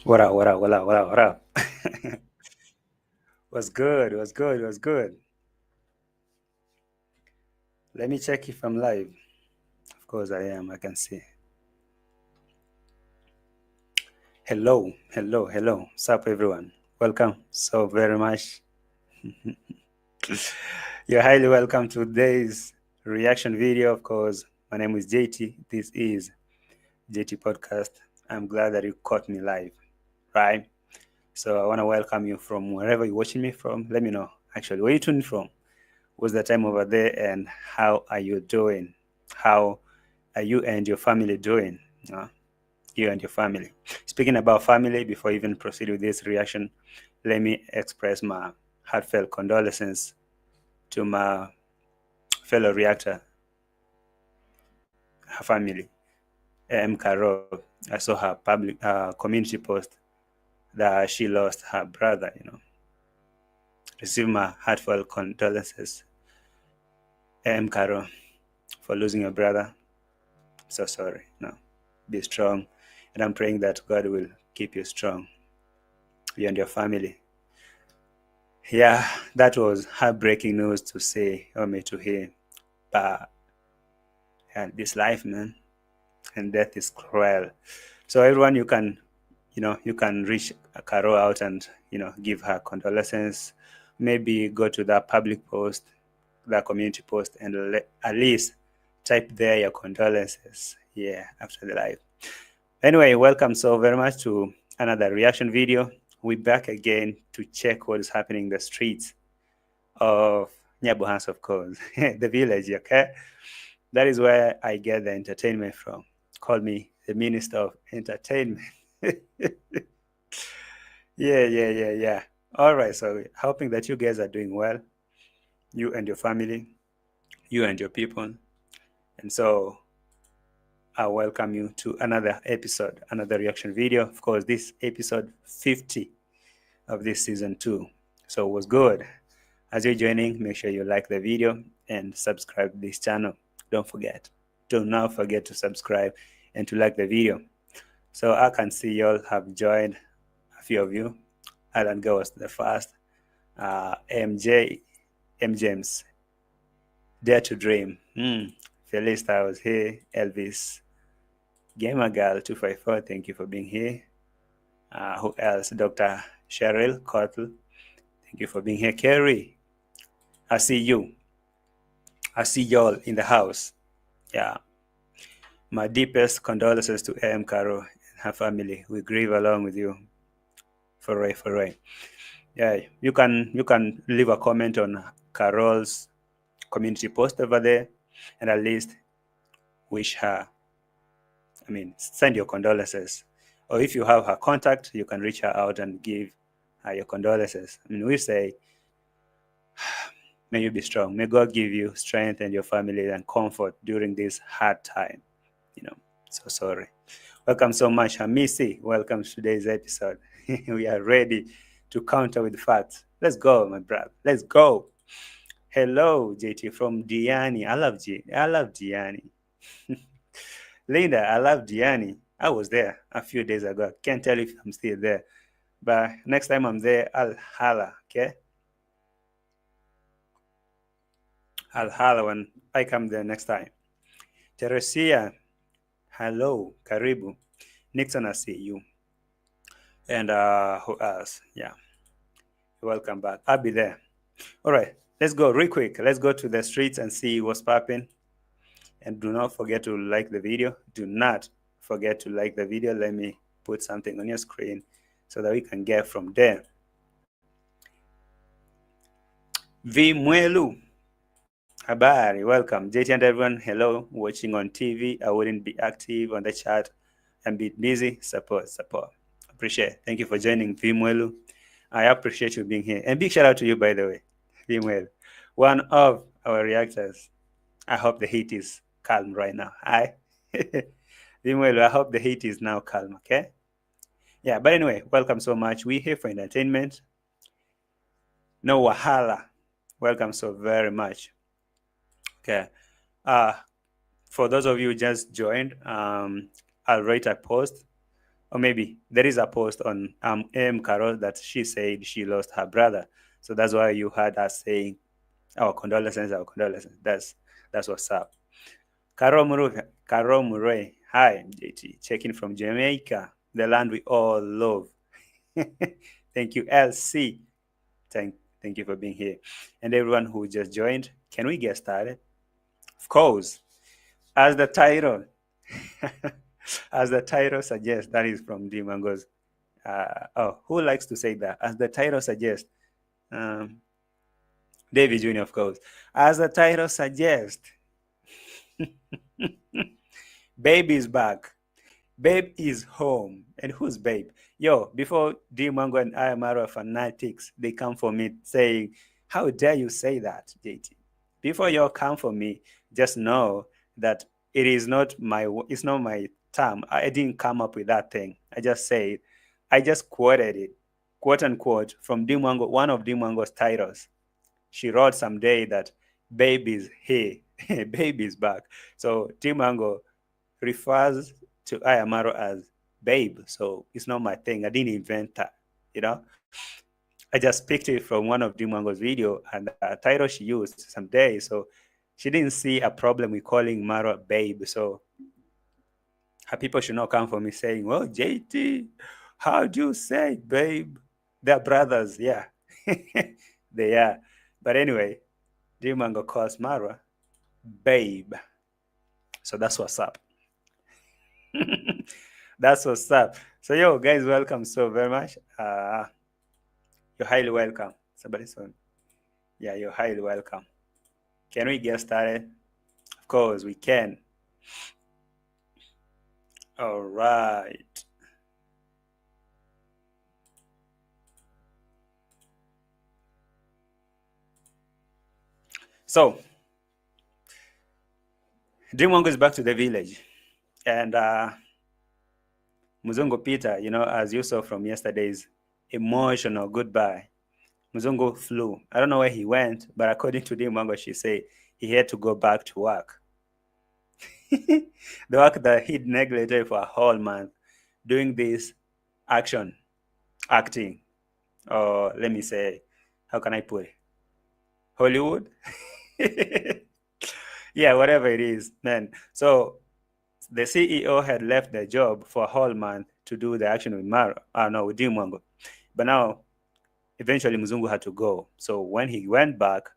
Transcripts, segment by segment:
What up, what up, what up, what up, what up? What's good? What's good? What's good? Let me check if I'm live. Of course I am, I can see. Hello, hello, hello. What's up, everyone? Welcome so very much. You're highly welcome to today's reaction video. Of course, my name is JT. This is JT Podcast. I'm glad that you caught me live, right? So I want to welcome you from wherever you're watching me from. Let me know, actually, where you tuned from. What's the time over there, and how are you doing? How are you and your family doing? You and your family. Speaking about family, before I even proceed with this reaction, let me express my heartfelt condolences to my fellow reactor, her family, M. Carol. I saw her public community post that she lost her brother. Receive my heartfelt condolences, M. Carol, for losing your brother. So sorry. No, be strong, and I'm praying that God will keep you strong, you and your family. Yeah, that was heartbreaking news to say, or me to hear. But this life, man, and death is cruel. So everyone, you can reach Carol out and give her condolences. Maybe go to that public post, that community post, and at least type there your condolences. Yeah, after the life. Anyway, welcome so very much to another reaction video. We're back again to check what is happening in the streets of Nyabuhans, of course, the village, okay? That is where I get the entertainment from. Call me the Minister of Entertainment. Yeah. All right, so hoping that you guys are doing well, you and your family, you and your people. And so I welcome you to another episode, another reaction video. Of course, this episode 50 of this season 2. So it was good. As you're joining, make sure you like the video and subscribe to this channel. Don't forget. Do not forget to subscribe and to like the video. So I can see y'all have joined, a few of you. Alan Go was the first. MJ, M. James, Dare to Dream. Felista was here. Elvis, Gamer Girl 254, thank you for being here. Who else? Dr. Cheryl Cottle, thank you for being here. Kerry, I see you. I see y'all in the house. Yeah. My deepest condolences to AM Caro and her family. We grieve along with you. For right. Yeah, you can leave a comment on Carol's community post over there, and at least wish her, send your condolences. Or if you have her contact, you can reach her out and give her your condolences. We say, may you be strong. May God give you strength and your family and comfort during this hard time. So sorry. Welcome so much, Hamisi. Welcome to today's episode. We are ready to counter with facts. Let's go, my brother. Let's go. Hello, JT from Diani. I love Diani. Linda, I love Diani. I was there a few days ago. Can't tell if I'm still there. But next time I'm there, I'll holla, okay? I'll holla when I come there next time. Teresia, hello, karibu. Nixon, I see you. And who else? Yeah, welcome back. I'll be there. All right, let's go real quick. Let's go to the streets and see what's popping. And do not forget to like the video. Do not forget to like the video. Let me put something on your screen so that we can get from there. Vimwelu. Habari, welcome. JT and everyone, hello. Watching on TV. I wouldn't be active on the chat and be busy. Support. Appreciate it. Thank you for joining, Vimwelu. I appreciate you being here. And big shout out to you, by the way, Vimwelu, one of our reactors. I hope the heat is calm right now. Hi. Vimwelu, I hope the heat is now calm, okay? Yeah, but anyway, welcome so much. We're here for entertainment. No wahala. Welcome so very much. Okay. For those of you who just joined, I'll write a post or maybe there is a post on Carol that she said she lost her brother. So that's why you heard us saying, our condolences, our condolences. That's what's up. Carol Murray, hi, JT, checking from Jamaica, the land we all love. Thank you, LC. Thank you for being here. And everyone who just joined, can we get started? Of course. As the title, as the title suggests, that is from D. Mango's. Who likes to say that? As the title suggests, David Jr., of course. As the title suggests, Babe is back. Babe is home. And who's Babe? Yo, before D. Mango and I MARWA fanatics, they come for me saying, how dare you say that, JT? Before you all come for me, just know that it's not my term. I didn't come up with that thing. I just say it. I just quoted it, quote unquote, from D. Mango, one of D. Mango's titles. She wrote someday that Babe is here, Babe is back. So D. Mango refers to Ayamaro as Babe. So it's not my thing. I didn't invent that, you know. I just picked it from one of D. Mango's video, and the title she used someday. So she didn't see a problem with calling Maro Babe. So her people should not come for me saying, well, JT, how do you say Babe? They're brothers, yeah. They are. But anyway, D. Mango calls Mara Babe. So that's what's up. That's what's up. So yo, guys, welcome so very much. You're highly welcome. Somebody's on. Yeah, you're highly welcome. Can we get started? Of course, we can. All right. So, Dreamwango is back to the village. And Muzungu Peter, you know, as you saw from yesterday's emotional goodbye, Muzungu flew. I don't know where he went, but according to Dreamwango, she said he had to go back to work. The work that he'd neglected for a whole month, doing this acting, or let me say, how can I put it? Hollywood? Yeah, whatever it is, man. So the CEO had left the job for a whole month to do the action with with Dimwango. But now, eventually, Muzungu had to go. So when he went back,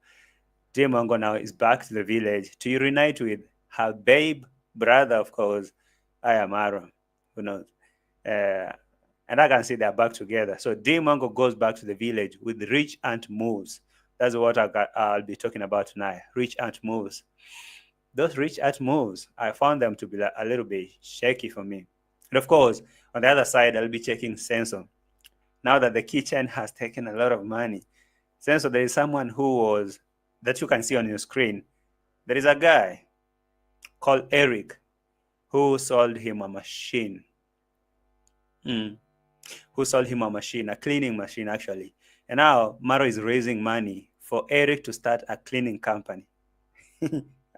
Dimwango now is back to the village to reunite with her babe brother, of course, Ayamaro, who knows. And I can see they're back together. So Dimwango goes back to the village with rich aunt moves. That's what I'll be talking about tonight, rich aunt moves. Those rich aunt moves, I found them to be a little bit shaky for me. And of course, on the other side, I'll be checking Sensor. Now that the kitchen has taken a lot of money, Sensor, there is someone that you can see on your screen. There is a guy called Eric who sold him a machine. Who sold him a machine, a cleaning machine, actually. And now Maro is raising money for Eric to start a cleaning company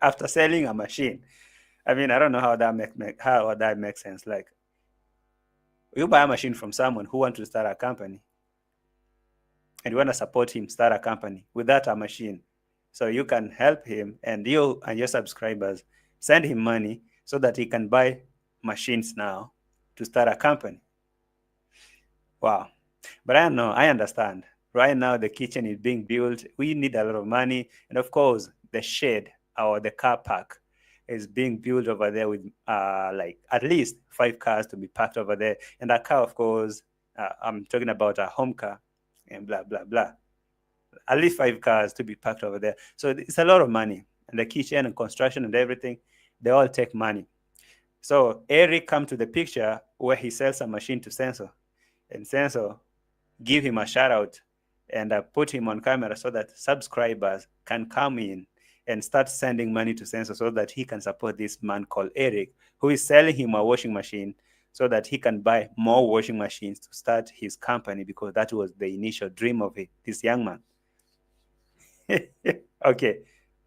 after selling a machine. I mean, I don't know how that makes sense. Like, you buy a machine from someone who wants to start a company, and you want to support him start a company without a machine. So you can help him, and you and your subscribers send him money so that he can buy machines now to start a company. Wow. But I know, I understand. Right now, the kitchen is being built. We need a lot of money. And of course, the shed or the car park is being built over there with like at least 5 cars to be parked over there. And that car, of course, I'm talking about a home car and blah, blah, blah. At least 5 cars to be parked over there. So it's a lot of money. And the kitchen and construction and everything, they all take money. So Eric come to the picture where he sells a machine to Sensor. And Sensor give him a shout out and put him on camera so that subscribers can come in and start sending money to Sensor so that he can support this man called Eric, who is selling him a washing machine so that he can buy more washing machines to start his company, because that was the initial dream of this young man. Okay.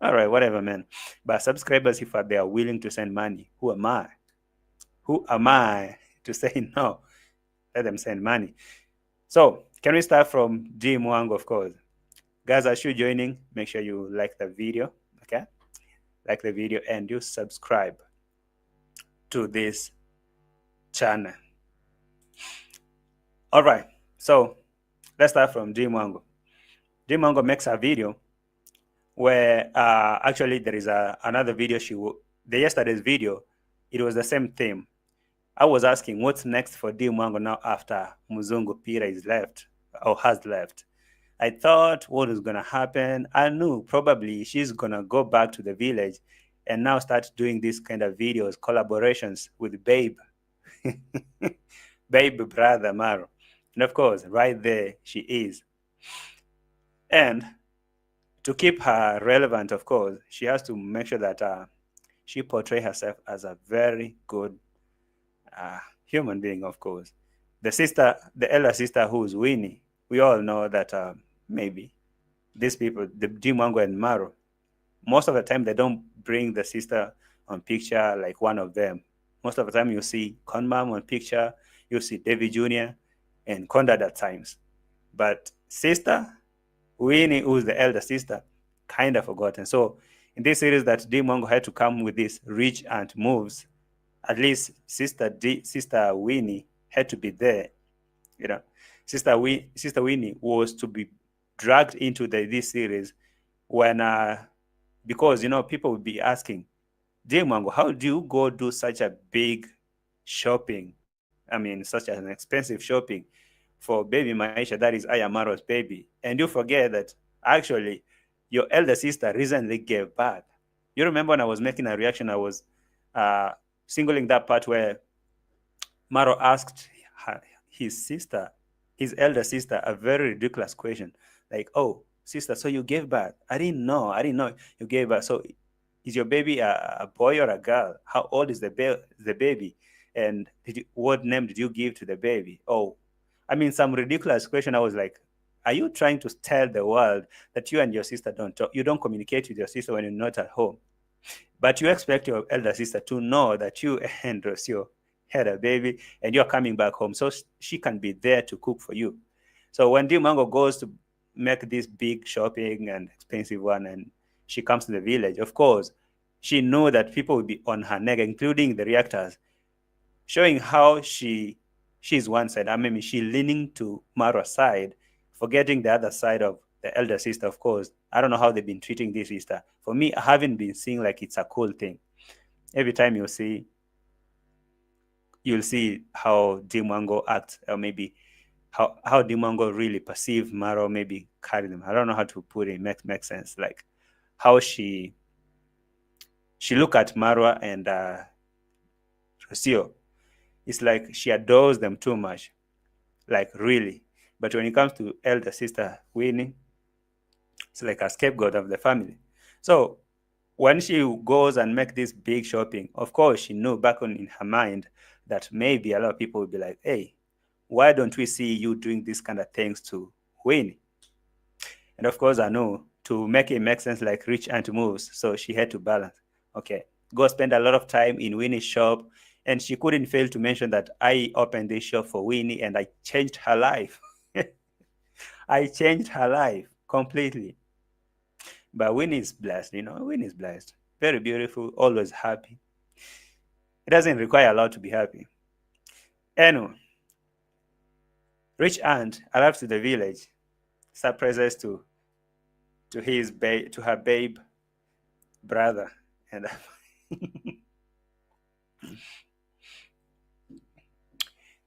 All right, whatever, man. But subscribers, if they are willing to send money, who am I? Who am I to say no? let them send money. So can we start from MWANGO, of course. Guys, as you're joining, make sure you like the video, okay? Like the video and you subscribe to this channel. All right, so let's start from MWANGO. MWANGO makes a video where actually there is another video the yesterday's video, it was the same theme. I was asking what's next for MWANGO now after Muzungu Peter is left or has left. I thought what was going to happen, I knew probably she's going to go back to the village and now start doing this kind of videos, collaborations with Babe. Babe brother Maro. And of course, right there she is. And to keep her relevant, of course, she has to make sure that she portrays herself as a very good human being, of course. The elder sister who's Winnie, we all know that maybe these people, the MWANGO and Maro, most of the time they don't bring the sister on picture like one of them. Most of the time you see Conmam on picture, you see David Jr. and Condad at times. But sister, Winnie, who's the elder sister, kind of forgotten. So in this series that MWANGO had to come with this reach and moves, at least Sister Winnie had to be there. You know, Sister Winnie was to be dragged into this series when, because, you know, people would be asking, MWANGO, how do you go do such a big shopping? I mean, such an expensive shopping for baby Maisha, that is Ayamaro's baby. And you forget that actually your elder sister recently gave birth. You remember when I was making a reaction, I was singling that part where Maro asked his elder sister, a very ridiculous question. Like, oh, sister, so you gave birth? I didn't know you gave birth. So is your baby a boy or a girl? How old is the baby? And what name did you give to the baby? Oh, I mean, some ridiculous question. I was like, are you trying to tell the world that you and your sister don't talk? You don't communicate with your sister when you're not at home, but you expect your elder sister to know that you and Rocio had a baby and you're coming back home so she can be there to cook for you. So when MWANGO goes to make this big shopping and expensive one and she comes to the village, of course, she knew that people would be on her neck, including the reactors, showing how she's one side. I mean, she's leaning to Marwa's side, forgetting the other side of the elder sister, of course. I don't know how they've been treating this sister. For me, I haven't been seeing like it's a cool thing. Every time you'll see how MWANGO acts, or maybe how MWANGO really perceive Marwa, maybe carry them. I don't know how to put it, make sense. Like how she look at Marwa and Rocio. It's like she adores them too much, like really. But when it comes to elder sister Winnie, it's like a scapegoat of the family. So when she goes and make this big shopping, of course, she knew back in her mind that maybe a lot of people would be like, hey, why don't we see you doing this kind of things to Winnie? And of course, I know to make it make sense, like rich aunt moves. So she had to balance. Okay, go spend a lot of time in Winnie's shop. And she couldn't fail to mention that I opened this shop for Winnie and I changed her life. I changed her life completely. But Winnie is blessed, you know, Winnie is blessed. Very beautiful, always happy. It doesn't require a lot to be happy. Anyway, rich aunt arrives to the village, surprises to her babe brother, and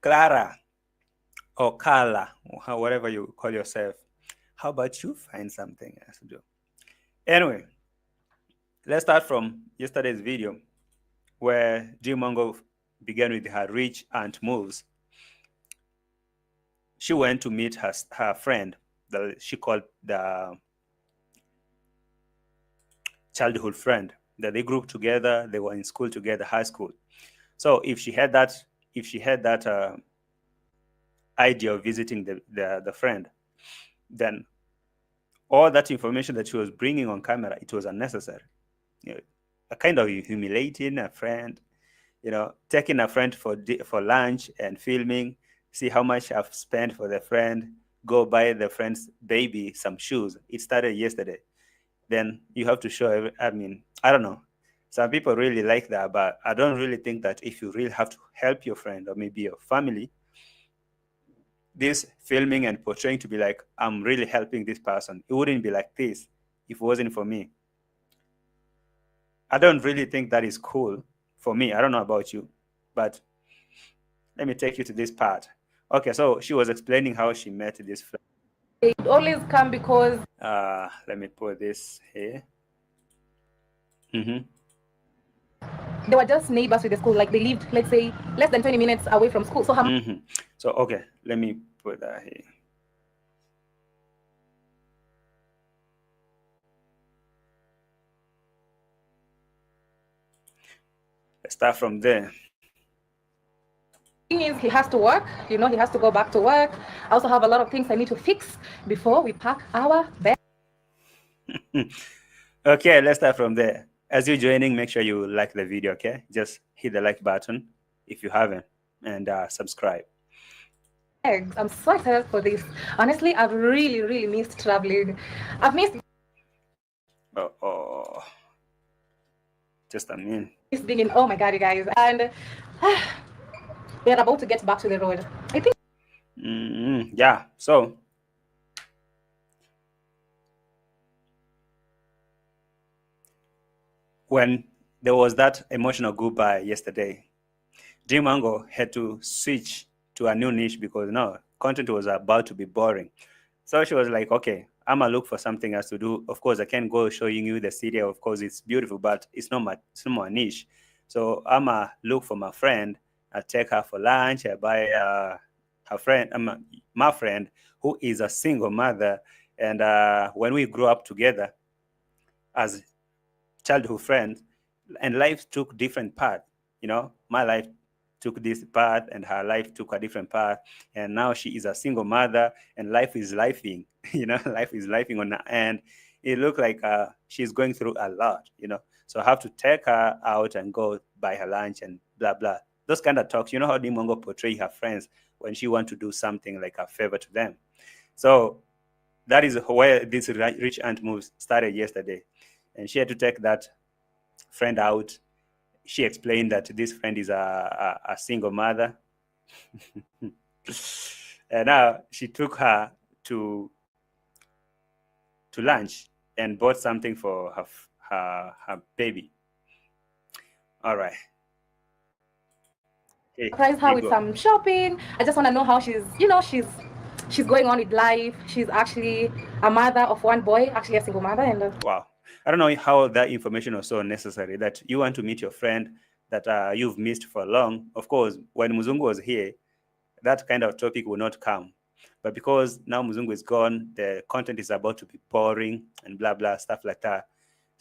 Clara or Carla, or whatever you call yourself. How about you find something else to do? Anyway, let's start from yesterday's video where MWANGO began with her rich aunt moves. She went to meet her friend that she called the childhood friend, that they grew up together, they were in school together, high school. So if she had that idea of visiting the friend, then all that information that she was bringing on camera, it was unnecessary. You know, a kind of humiliating a friend, you know, taking a friend for lunch and filming, see how much I've spent for the friend, go buy the friend's baby some shoes. It started yesterday. Then you have to show, I mean, I don't know. Some people really like that, but I don't really think that if you really have to help your friend or maybe your family, this filming and portraying to be like, I'm really helping this person, it wouldn't be like this if it wasn't for me. I don't really think that is cool for me. I don't know about you, but let me take you to this part. Okay, so she was explaining how she met this friend. It always come because let me put this here. they were just neighbors with the school. Like they lived, let's say, less than 20 minutes away from school. So So okay, let me put that here. Let's start from there. Thing is, he has to work. You know, he has to go back to work. I also have a lot of things I need to fix before we pack our bag. Okay, let's start from there. As you're joining, make sure you like the video, okay? Just hit the like button if you haven't, and subscribe. I'm so excited for this. Honestly, I've really missed traveling. I've missed just a minute. being in, oh my God, you guys. And we're about to get back to the road. I think. Yeah, so when there was that emotional goodbye yesterday, MWANGO had to switch to a new niche because no, content was about to be boring. So she was like, okay, I'm gonna look for something else to do. Of course, I can't go showing you the city. Of course, it's beautiful, but it's not my niche. So I'm gonna look for my friend. I take her for lunch. I buy her friend, my friend, who is a single mother. And when we grew up together as childhood friends, and life took different path. You know, my life took this path and her life took a different path, and now she is a single mother and life is lifing. You know, life is lifing on her, and it looked like she's going through a lot, you know. So I have to take her out and go buy her lunch and blah blah, those kind of talks. You know how DIMWANGO portray her friends when she want to do something like a favor to them. So that is where this rich aunt moves started yesterday, and she had to take that friend out. She explained that this friend is a single mother. And now she took her to lunch and bought something for her baby. All right. Hey, Surprise her with some shopping. I just want to know how she's, you know, she's going on with life. She's actually a mother of one boy, actually a single mother. And wow, I don't know how that information was so necessary that you want to meet your friend that you've missed for long. Of course, when Muzungu was here, that kind of topic will not come. But because now Muzungu is gone, the content is about to be boring and blah, blah, stuff like that.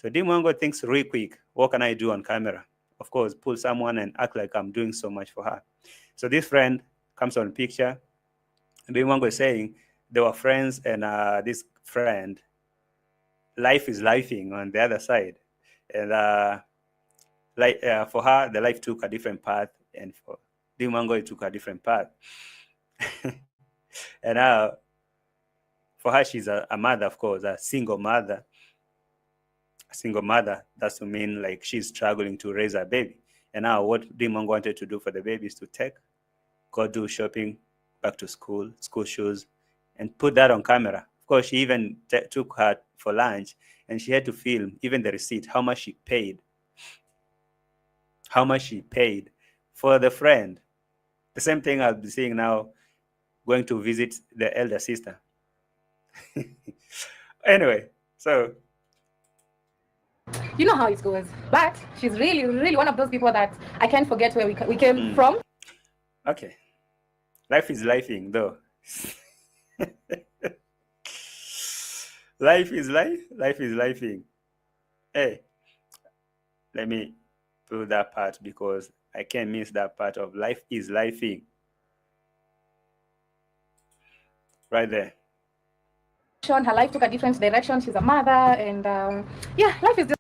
So DIMWANGO thinks real quick, what can I do on camera? Of course, pull someone and act like I'm doing so much for her. So this friend comes on picture. DIMWANGO is saying they were friends, and this friend, life is lifing on the other side. And for her, the life took a different path, and for DIMWANGO, it took a different path. And for her, she's a mother, of course, a single mother. A single mother, that's to mean like she's struggling to raise a baby. And now what DIMWANGO wanted to do for the baby is to go do shopping, back to school shoes, and put that on camera. Of course, she even took her for lunch, and she had to film even the receipt, how much she paid for the friend. The same thing I'll be seeing now, going to visit the elder sister. Anyway, so you know how it goes. But she's really one of those people that I can't forget where we came from. Okay. Life is lifing, though. Life is lifing. Hey, let me put that part because I can't miss that part of life is lifing. Right there. Her life took a different direction. She's a mother, and yeah, life is just,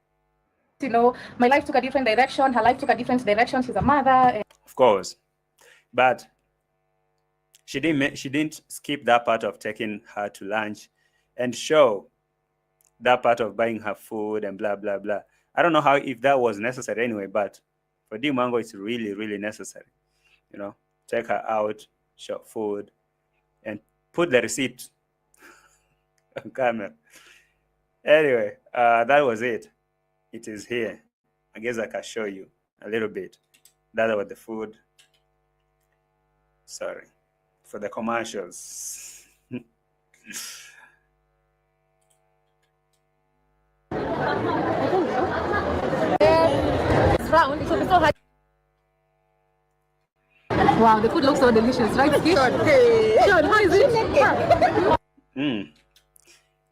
you know, my life took a different direction. Her life took a different direction. She's a mother. Of course. But She didn't skip that part of taking her to lunch and show that part of buying her food and blah blah blah. I don't know how if that was necessary anyway, but for DMWANGO it's really really necessary. You know, take her out, show food, and put the receipt on camera. Anyway, that was it. It is here. I guess I can show you a little bit. That was the food. Sorry for the commercials. It's round. It will be so hard. Wow, the food looks so delicious, right? Sean, how is it?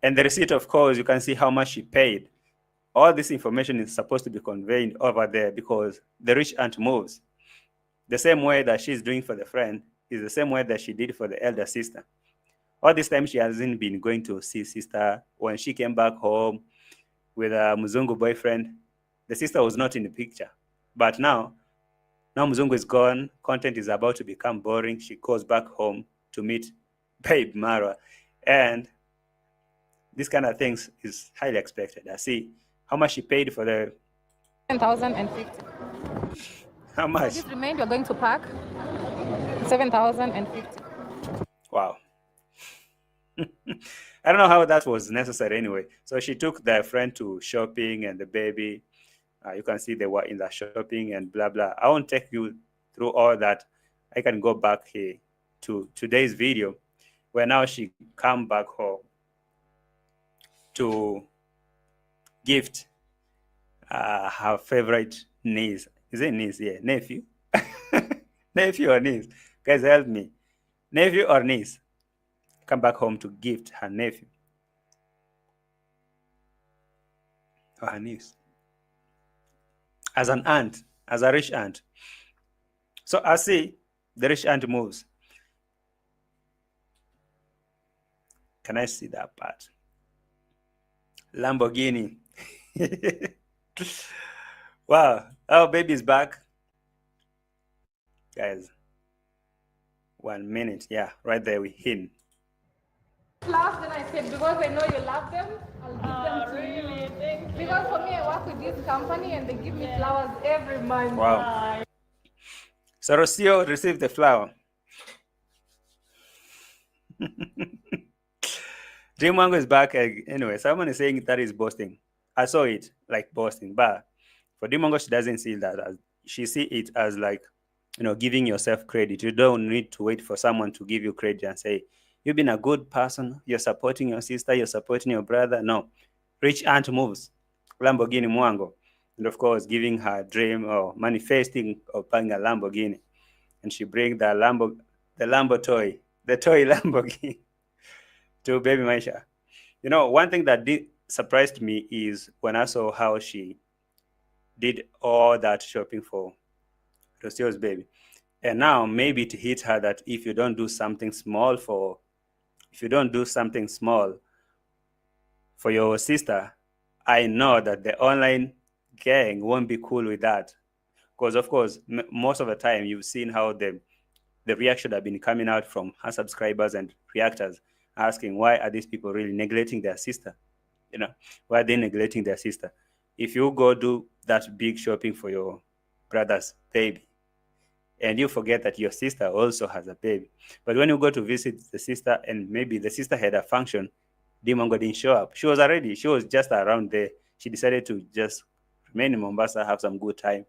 And the receipt, of course, you can see how much she paid. All this information is supposed to be conveyed over there because the rich aunt moves. The same way that she's doing for the friend is the same way that she did for the elder sister. All this time she hasn't been going to see sister. When she came back home with a Muzungu boyfriend, the sister was not in the picture. But now Muzungu is gone, content is about to become boring. She goes back home to meet babe MARWA. And this kind of things is highly expected. I see how much she paid for the 7,050. How much? So this remained, you're going to pack 7,050. Wow. I don't know how that was necessary anyway. So she took their friend to shopping and the baby. You can see they were in the shopping and blah, blah. I won't take you through all that. I can go back here to today's video where now she come back home to gift her favorite niece. Is it niece? Yeah, nephew. Nephew or niece? Guys, help me. Nephew or niece? Come back home to gift her nephew or her niece as an aunt, as a rich aunt. So I see the rich aunt moves. Can I see that part? Lamborghini. Wow. Oh, baby's back. Guys, 1 minute. Yeah, right there with him. Laughed and I said, because I know you love them, I'll give them to you. Thank you. Because for me, I work with this company and they give me flowers every month. Wow. So Rocio received the flower. DMWANGO is back. Anyway, someone is saying that is boasting. I saw it like boasting, but for DMWANGO, she doesn't see that as, she see it as like, you know, giving yourself credit. You don't need to wait for someone to give you credit and say, you've been a good person, you're supporting your sister, you're supporting your brother. No. Rich aunt moves, Lamborghini Mwango. And of course, giving her dream or manifesting of buying a Lamborghini. And she brings the Lambo toy, the toy Lamborghini to baby Maisha. You know, one thing that surprised me is when I saw how she did all that shopping for Rocio's baby. And now maybe it hit her that if you don't do something small for your sister, I know that the online gang won't be cool with that. Because of course, most of the time you've seen how the reaction have been coming out from her subscribers and reactors asking, why are these people really neglecting their sister? You know, why are they neglecting their sister? If you go do that big shopping for your brother's baby, and you forget that your sister also has a baby. But when you go to visit the sister and maybe the sister had a function, DMWANGO didn't show up. She was just around there. She decided to just remain in Mombasa, have some good time.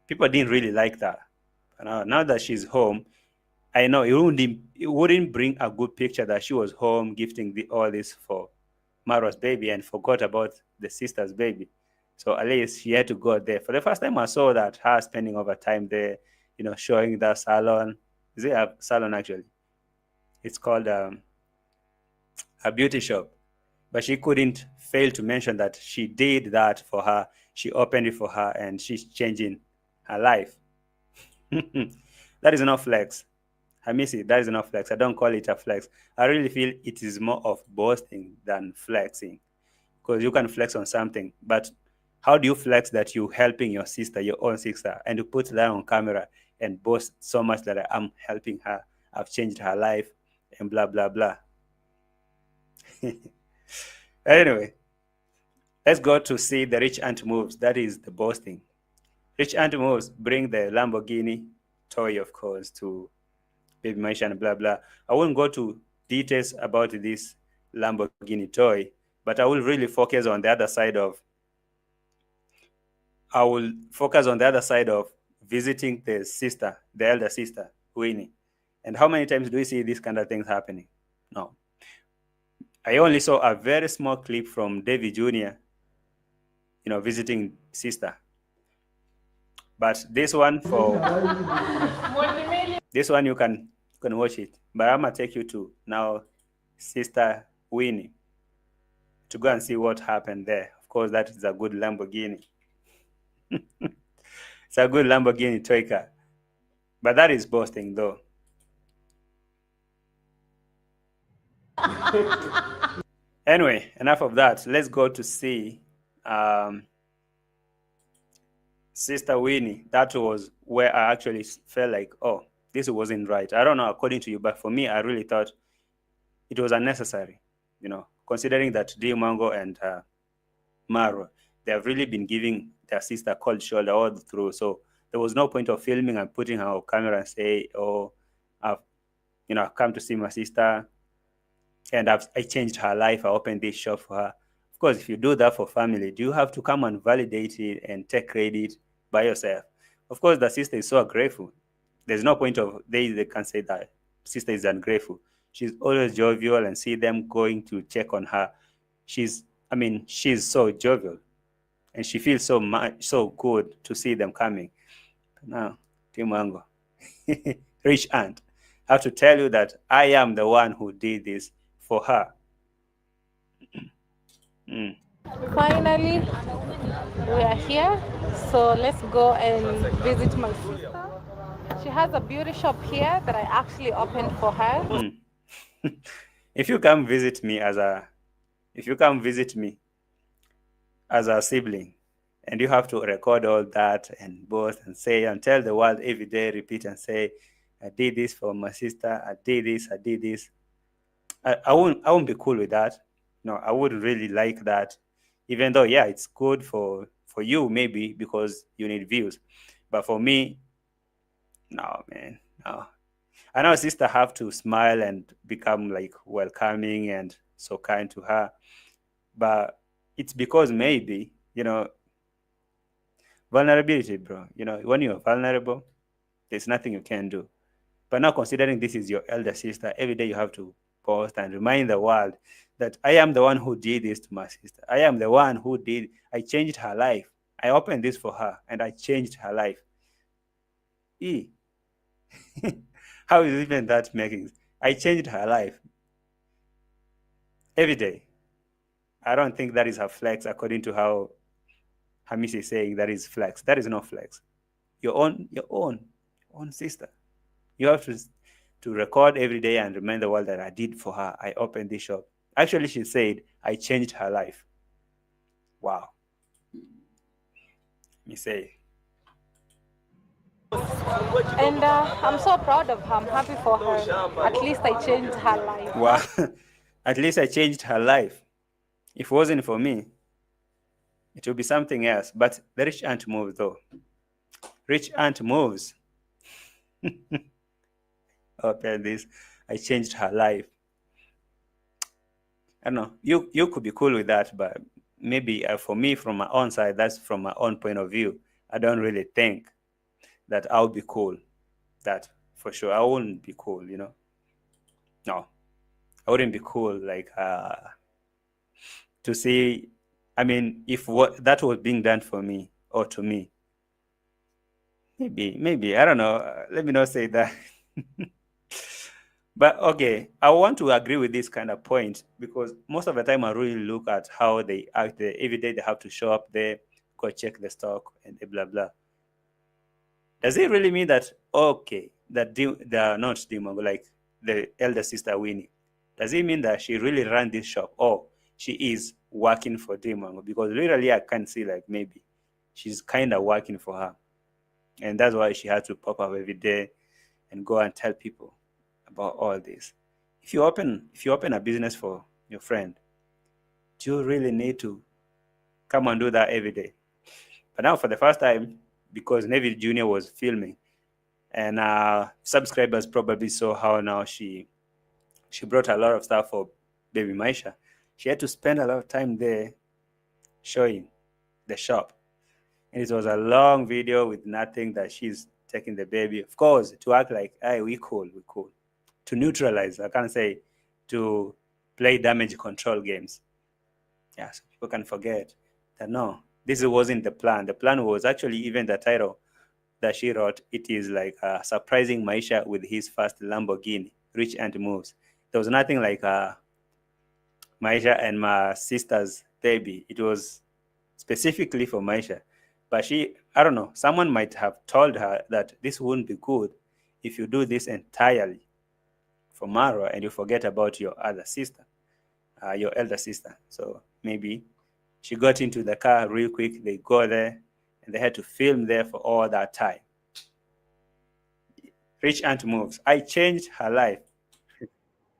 People didn't really like that. Now that she's home, I know it wouldn't bring a good picture that she was home gifting all this for MARWA's baby and forgot about the sister's baby. So at least she had to go there. For the first time I saw that, her spending over time there, you know, showing the salon. Is it a salon actually? It's called a beauty shop. But she couldn't fail to mention that she did that for her. She opened it for her and she's changing her life. That is enough flex. I miss it. That is enough flex. I don't call it a flex. I really feel it is more of boasting than flexing. Because you can flex on something, but how do you flex that you're helping your sister, your own sister, and you put that on camera and boast so much that I'm helping her? I've changed her life, and blah, blah, blah. Anyway, let's go to see the rich aunt moves. That is the boasting. Rich aunt moves bring the Lamborghini toy, of course, to baby Maisha and blah, blah. I won't go to details about this Lamborghini toy, but I will really focus on the other side of visiting the sister, the elder sister, Winnie. And how many times do we see these kind of things happening? No. I only saw a very small clip from David Jr., visiting sister. But this one you can watch it. But I'm gonna take you to now Sister Winnie to go and see what happened there. Of course, that is a good Lamborghini. It's a good Lamborghini toy car. But that is boasting, though. Anyway, enough of that. Let's go to see Sister Winnie. That was where I actually felt like, oh, this wasn't right. I don't know, according to you, but for me, I really thought it was unnecessary, considering that MWANGO and MARWA, they have really been giving their sister cold shoulder all through. So there was no point of filming and putting her on camera and say, oh, I've come to see my sister and I changed her life. I opened this shop for her. Of course, if you do that for family, do you have to come and validate it and take credit by yourself? Of course, the sister is so ungrateful. There's no point of they can say that sister is ungrateful. She's always jovial, and see them going to check on her. She's so jovial, and she feels so good to see them coming. But now, MWANGO, rich aunt, I have to tell you that I am the one who did this for her. Finally, we are here. So let's go and visit my sister. She has a beauty shop here that I actually opened for her. If you come visit me as a sibling, and you have to record all that and boast and say and tell the world every day, repeat and say, I did this for my sister, I did this. I won't be cool with that. No, I wouldn't really like that. Even though, yeah, it's good for you maybe because you need views. But for me, no, man, no. I know sister have to smile and become like welcoming and so kind to her. But it's because maybe, vulnerability, bro. When you're vulnerable, there's nothing you can do. But now considering this is your elder sister, every day you have to post and remind the world that I am the one who did this to my sister. I am the one I changed her life. I opened this for her and I changed her life. How is even that making? I changed her life every day. I don't think that is her flex, according to how Hamis is saying that is flex. That is not flex. Your own sister. You have to record every day and remind the world that I did for her. I opened this shop. Actually, she said, I changed her life. Wow. Let me say. And I'm so proud of her. I'm happy for her. At least I changed her life. Wow. At least I changed her life. If it wasn't for me, it would be something else. But the rich aunt moves, though. Rich aunt moves. Open this. I changed her life. I don't know. You could be cool with that, but maybe for me, from my own side, that's from my own point of view. I don't really think that I'll be cool. That for sure. I wouldn't be cool, No. I wouldn't be cool, like, to see, if what that was being done for me or to me. Maybe, I don't know. Let me not say that. But okay, I want to agree with this kind of point because most of the time I really look at how they act. Every day they have to show up there, go check the stock and blah, blah. Does it really mean that, okay, that they are not DMWANGO, like the elder sister Winnie? Does it mean that she really ran this shop or she is working for DMWANGO? Because literally I can see like maybe she's kind of working for her. And that's why she had to pop up every day and go and tell people. about all this. If you open a business for your friend, do you really need to come and do that every day? But now for the first time, because Navy Junior was filming, and subscribers probably saw how now she brought a lot of stuff for baby Maisha. She had to spend a lot of time there showing the shop. And it was a long video with nothing that she's taking the baby. Of course, to act like, hey, we cool. To neutralize, I can't say to play damage control games. Yeah, so people can forget that no, this wasn't the plan. The plan was actually even the title that she wrote. It is like surprising Maisha with his first Lamborghini, rich and moves. There was nothing like Maisha and my sister's baby. It was specifically for Maisha. But I don't know, someone might have told her that this wouldn't be good if you do this entirely for Marwa and you forget about your other sister, your elder sister. So maybe she got into the car real quick. They go there and they had to film there for all that time. Rich Aunt moves. I changed her life.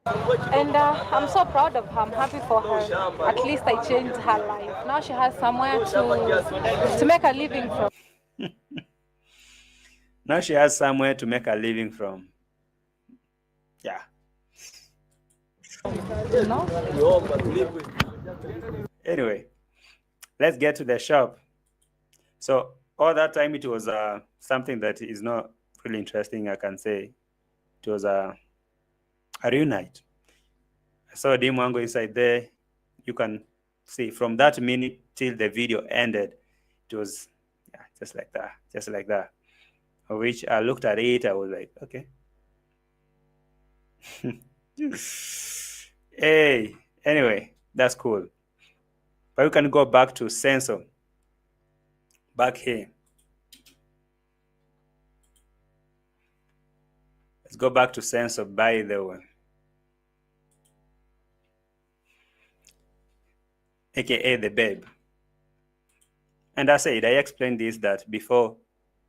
And I'm so proud of her. I'm happy for her. At least I changed her life. Now she has somewhere to make a living from. Now she has somewhere to make a living from. Yeah. No? Anyway, let's get to the shop. So all that time it was something that is not really interesting, I can say. It was a reunite. I saw MWANGO inside there. You can see from that minute till the video ended, it was just like that. Of which I looked at it, I was like, okay. Hey, anyway, that's cool. But we can go back to sensor. Back here. Let's go back to sensor, by the way. AKA the babe. And I explained this that before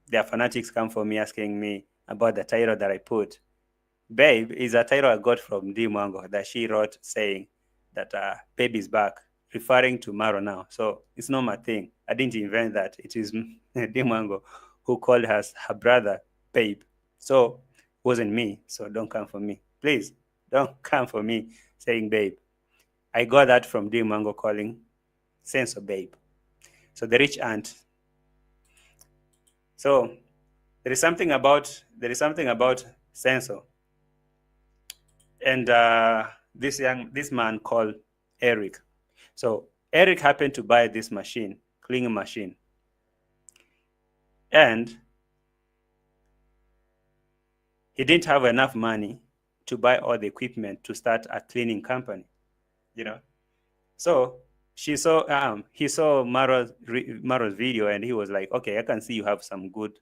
their fanatics come for me asking me about the title that I put. Babe is a title I got from MWANGO that she wrote saying that babe is back, referring to Maro now. So it's not my thing. I didn't invent that. It is MWANGO who called her brother babe. So it wasn't me. So don't come for me. Please, don't come for me saying babe. I got that from MWANGO calling Senso babe. So the rich aunt. So there is something about Senso. And this man called Eric. So Eric happened to buy this machine, cleaning machine. And he didn't have enough money to buy all the equipment to start a cleaning company, you know. So he saw Maro's video and he was like, okay, I can see you have some good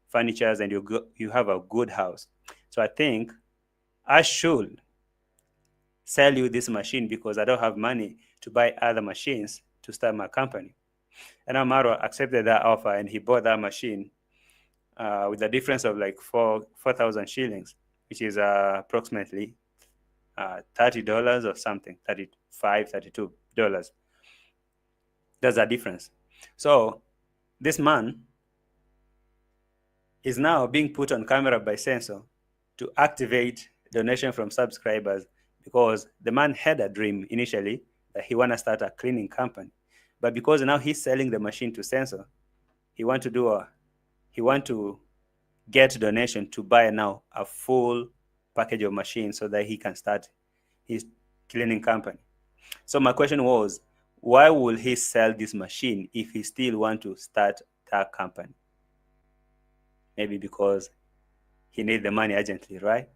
furnitures and you have a good house. So I think I should sell you this machine because I don't have money to buy other machines to start my company. And Amaro accepted that offer and he bought that machine with a difference of like 4,000 shillings, which is approximately $30 or something, $35, $32. There's a difference. So this man is now being put on camera by Sensor to activate donation from subscribers because the man had a dream initially that he want to start a cleaning company. But because now he's selling the machine to Sensor, he want to get donation to buy now a full package of machines so that he can start his cleaning company. So my question was, why will he sell this machine if he still want to start that company? Maybe because he need the money urgently, right?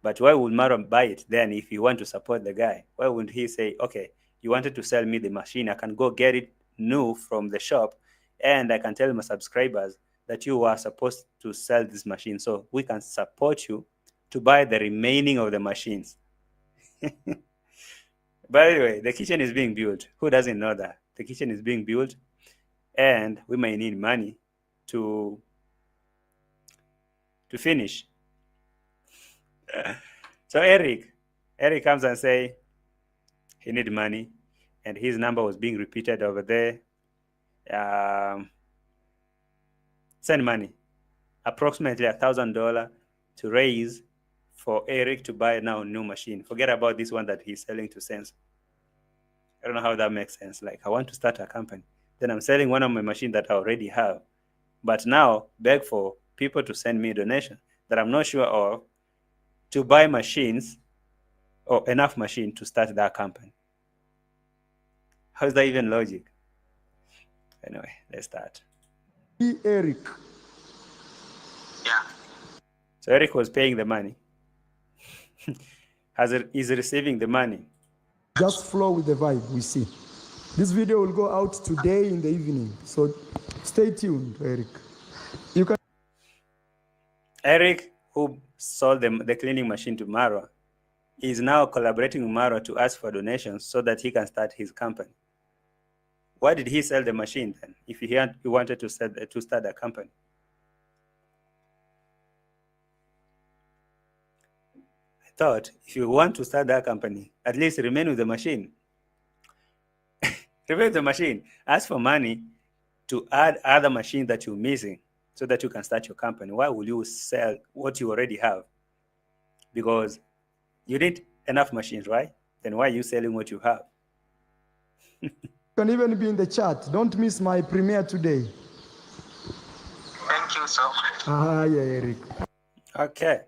But why would Maro buy it then if you want to support the guy? Why would he say, okay, you wanted to sell me the machine, I can go get it new from the shop and I can tell my subscribers that you are supposed to sell this machine so we can support you to buy the remaining of the machines. By the way, the kitchen is being built. Who doesn't know that? The kitchen is being built and we may need money to finish. So Eric comes and say he need money, and his number was being repeated over there. Send money, approximately $1,000 to raise for Eric to buy now a new machine. Forget about this one that he's selling to Sense. I don't know how that makes sense. Like, I want to start a company, then I'm selling one of my machines that I already have, but now beg for people to send me a donation that I'm not sure of to buy machines or enough machine to start that company. How is that even logic? Anyway, let's start. Eric. Yeah. So Eric was paying the money. Is receiving the money. Just flow with the vibe we see. This video will go out today in the evening, so stay tuned, Eric. You can. Eric, who sold the cleaning machine to MARWA, is now collaborating with MARWA to ask for donations so that he can start his company. Why did he sell the machine then, if he wanted to start a company? I thought if you want to start that company, at least remain with the machine. Remain with the machine. Ask for money to add other machines that you're missing so that you can start your company. Why will you sell what you already have? Because you need enough machines, right? Then why are you selling what you have? You can even be in the chat. Don't miss my premiere today. Thank you so much. Yeah, Eric. Okay.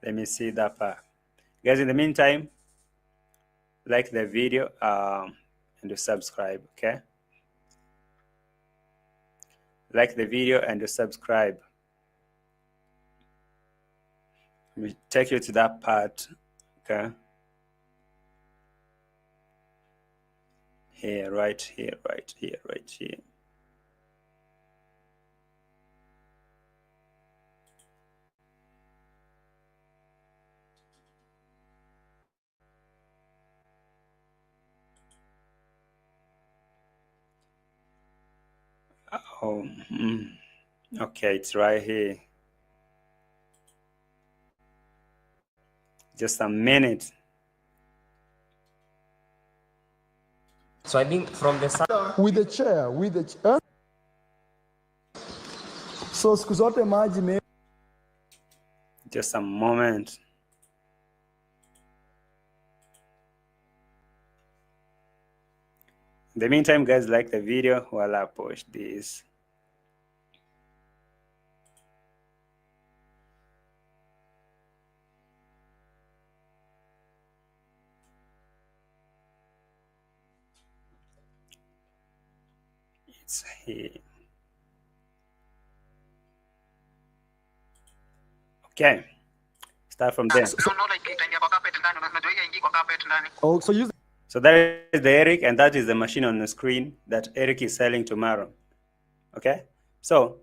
Let me see that part. Guys, in the meantime, like the video and subscribe, okay? Like the video and subscribe. Let me take you to that part, okay? Here, right here, right here, right here. Oh, okay, it's right here. Just a minute. So I think from the start, with the chair. So siku zote maji. Just a moment. In the meantime, guys, like the video while I push this. It's here. Okay, start from there. Oh, so use. So that is the Eric, and that is the machine on the screen that Eric is selling to MARWA. Okay, so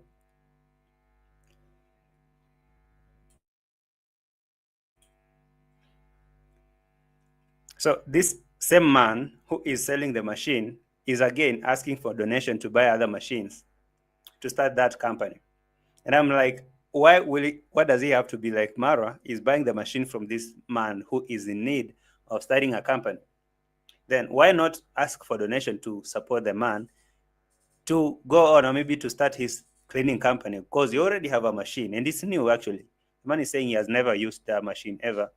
this same man who is selling the machine is again asking for donation to buy other machines to start that company. And I'm like, why does he have to be like MARWA is buying the machine from this man who is in need of starting a company? Then why not ask for donation to support the man to go on or maybe to start his cleaning company? Because you already have a machine and it's new actually. The man is saying he has never used that machine ever.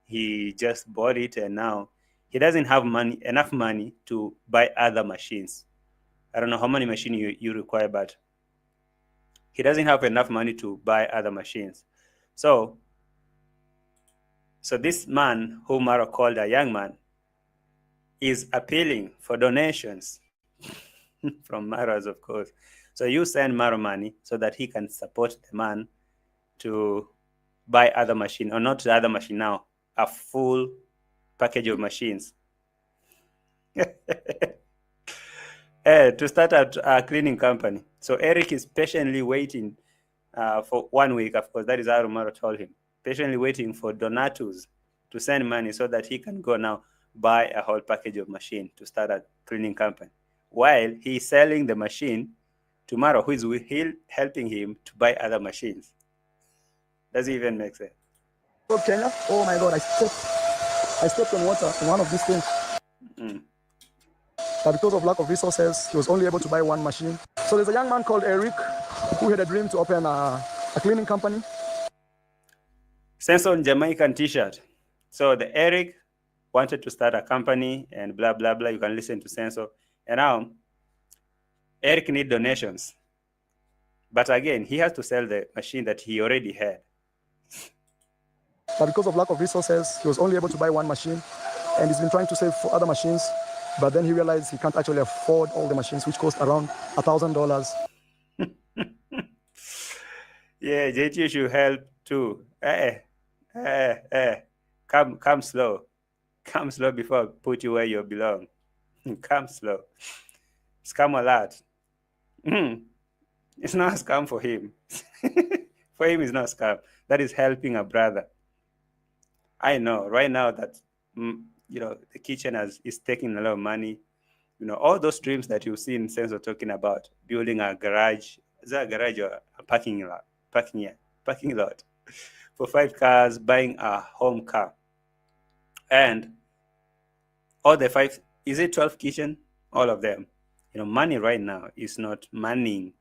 He just bought it and now he doesn't have enough money to buy other machines. I don't know how many machines you require, but he doesn't have enough money to buy other machines. So this man who MARWA called a young man is appealing for donations from MARWAs, of course. So you send MARWA money so that he can support the man to buy other machine, or not the other machine now, a full package of machines. To start a cleaning company. So Eric is patiently waiting for 1 week, of course, that is how MARWA told him, patiently waiting for donators to send money so that he can go now buy a whole package of machine to start a cleaning company, while he's selling the machine to MARWA, who is helping him to buy other machines. Does it even make sense? Oh, Kenya. Oh my God, I stepped on water in one of these things. But because of lack of resources, he was only able to buy one machine. So there's a young man called Eric who had a dream to open a cleaning company. Sense on Jamaican t-shirt. So the Eric wanted to start a company and blah, blah, blah. You can listen to Senso. And now Eric need donations. But again, he has to sell the machine that he already had. But because of lack of resources, he was only able to buy one machine. And he's been trying to save for other machines. But then he realized he can't actually afford all the machines, which cost around $1,000. Yeah, JT should help too. Come slow. Come slow before I put you where you belong. Come slow. Scam alert. It's not a scam for him. For him, it's not a scam. That is helping a brother. I know right now that the kitchen is taking a lot of money. All those dreams that you've seen Senso talking about, building a garage. Is that a garage or a parking lot? Parking lot for 5 cars, buying a home car, and all the 5. Is it 12 kitchen? All of them. Money right now is not money.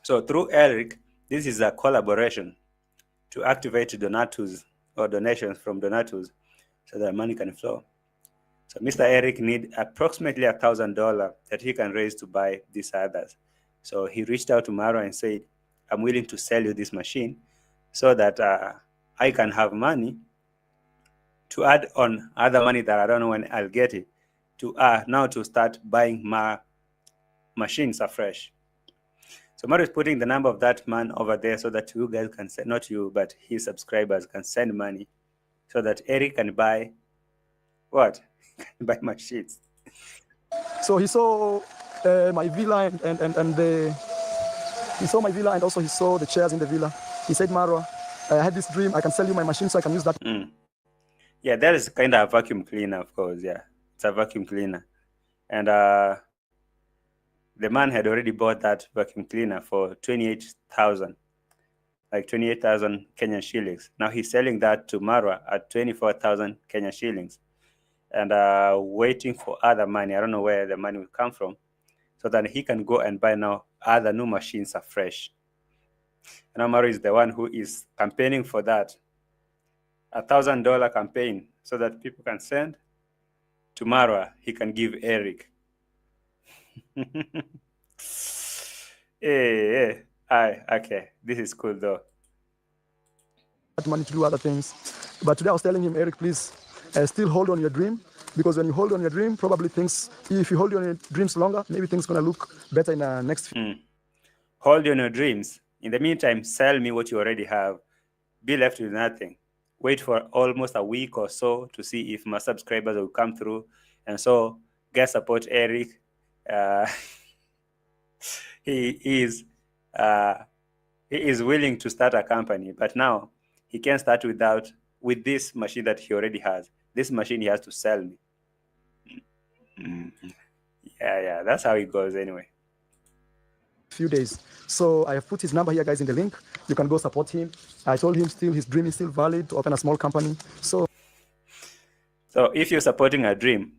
So through Eric, this is a collaboration to activate donatus or donations from donatus so that money can flow. So Mr. Eric need approximately $1,000 that he can raise to buy these others. So he reached out to MARWA and said, I'm willing to sell you this machine so that I can have money to add on other money that I don't know when I'll get it, to now to start buying more machines afresh. So MARWA is putting the number of that man over there so that you guys can send, not you, but his subscribers can send money so that Eric can buy what? Buy machines. So he saw my villa he saw my villa, and also he saw the chairs in the villa. He said, MARWA, I had this dream. I can sell you my machine so I can use that. Yeah, that is kind of a vacuum cleaner, of course. Yeah, it's a vacuum cleaner. And the man had already bought that vacuum cleaner for 28,000, like 28,000 Kenyan shillings. Now he's selling that to MARWA at 24,000 Kenyan shillings. And waiting for other money. I don't know where the money will come from, so that he can go and buy now other new machines afresh. And now MARWA is the one who is campaigning for that, $1,000 campaign, so that people can send to MARWA. He can give Eric. Okay, this is cool though. Money to do other things. But today I was telling him, Eric, please still hold on your dream, because when you hold on your dream, probably things, if you hold on your dreams longer, maybe things going to look better in the next few. Hold on your dreams. In the meantime, sell me what you already have. Be left with nothing. Wait for almost a week or so to see if my subscribers will come through. And so, guys, support Eric. He is willing to start a company, but now he can't start with this machine that he already has. This machine he has to sell me. Yeah, that's how it goes anyway. Few days. So I have put his number here, guys, in the link. You can go support him. I told him still his dream is still valid to open a small company. So if you're supporting a dream,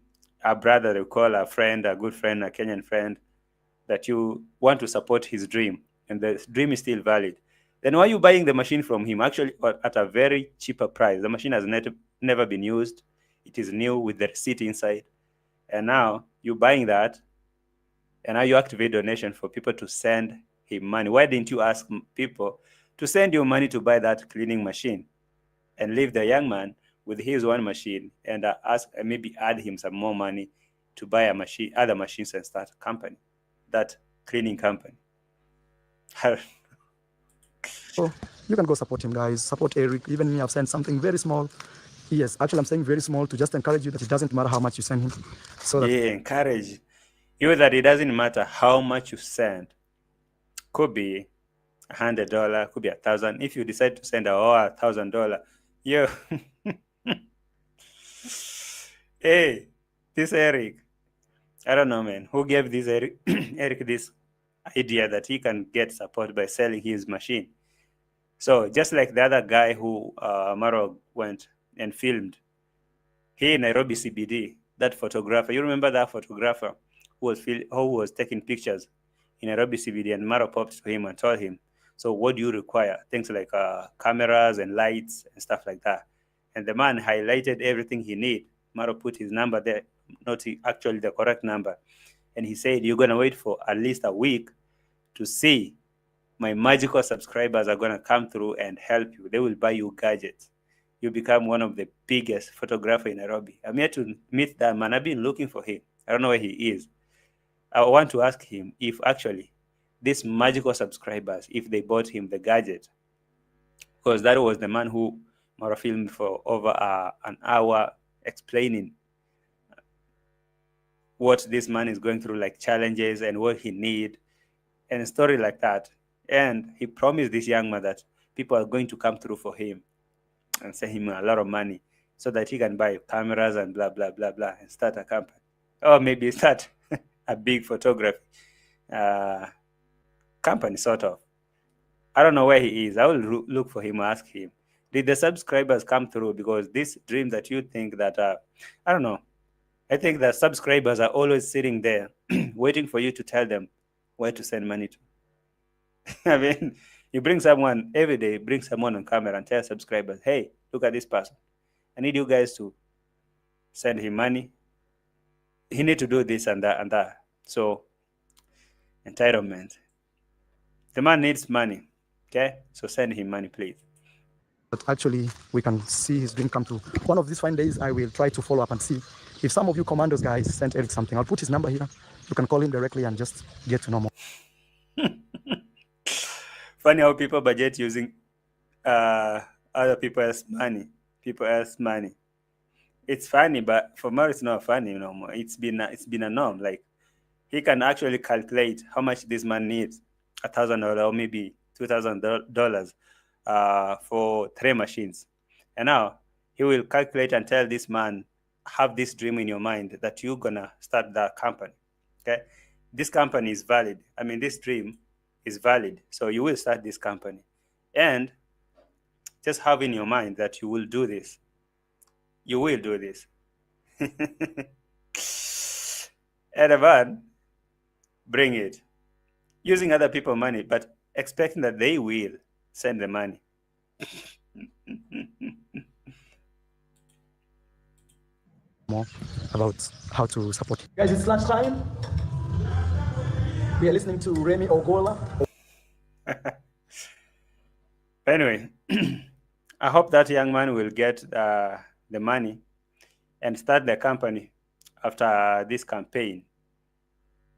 a brother, you call a friend, a good friend, a Kenyan friend, that you want to support his dream, and the dream is still valid, then why are you buying the machine from him? Actually, at a very cheaper price. The machine has never been used. It is new with the receipt inside. And now you're buying that, and now you activate donation for people to send him money. Why didn't you ask people to send you money to buy that cleaning machine and leave the young man with his one machine and maybe add him some more money to buy a machine, other machines, and start a company, that cleaning company? So you can go support him, guys. Support Eric. Even me, I've sent something very small. Yes, actually, I'm saying very small to just encourage you that it doesn't matter how much you send him. So that encourage you that it doesn't matter how much you send. Could be $100, could be $1,000. If you decide to send $1,000, yo, hey, this Eric, I don't know, man, who gave this Eric this idea that he can get support by selling his machine. So just like the other guy who MARWA went and filmed, here in Nairobi CBD, that photographer, you remember that photographer who was taking pictures in Nairobi CBD, and MARWA popped to him and told him, so what do you require? Things like cameras and lights and stuff like that. And the man highlighted everything he need. MARWA put his number there, not actually the correct number. And he said, you're going to wait for at least a week to see my magical subscribers are going to come through and help you. They will buy you gadgets. You become one of the biggest photographers in Nairobi. I'm here to meet that man. I've been looking for him. I don't know where he is. I want to ask him if actually these magical subscribers, if they bought him the gadget, because that was the man who MARWA filmed for over an hour explaining what this man is going through, like challenges and what he need and a story like that. And he promised this young man that people are going to come through for him and send him a lot of money so that he can buy cameras and blah, blah, blah, blah, and start a company. Or maybe start a big photography company, sort of. I don't know where he is. I will look for him, ask him, did the subscribers come through? Because this dream that you think that, I don't know, I think that subscribers are always sitting there waiting for you to tell them where to send money to. I mean, you bring someone every day, bring someone on camera and tell subscribers, hey, look at this person. I need you guys to send him money. He need to do this and that and that. So, entitlement. The man needs money, okay? So send him money, please. But actually, we can see his dream come true. One of these fine days, I will try to follow up and see if some of you commandos guys sent Eric something. I'll put his number here. You can call him directly and just get to know more. Funny how people budget using other people's money. It's funny, but for Mario, it's not funny no more. It's been a norm. Like, he can actually calculate how much this man needs, $1,000 or maybe $2,000 for 3 machines. And now he will calculate and tell this man, have this dream in your mind that you're gonna start that company. Okay, this company is valid. I mean, this dream is valid. So you will start this company, and just have in your mind that you will do this. You will do this. And a man, bring it. Using other people's money, but expecting that they will send the money. More about how to support you. Guys, it's lunchtime. We are listening to Remy Ogola. Anyway, I hope that young man will get the money and start the company after this campaign.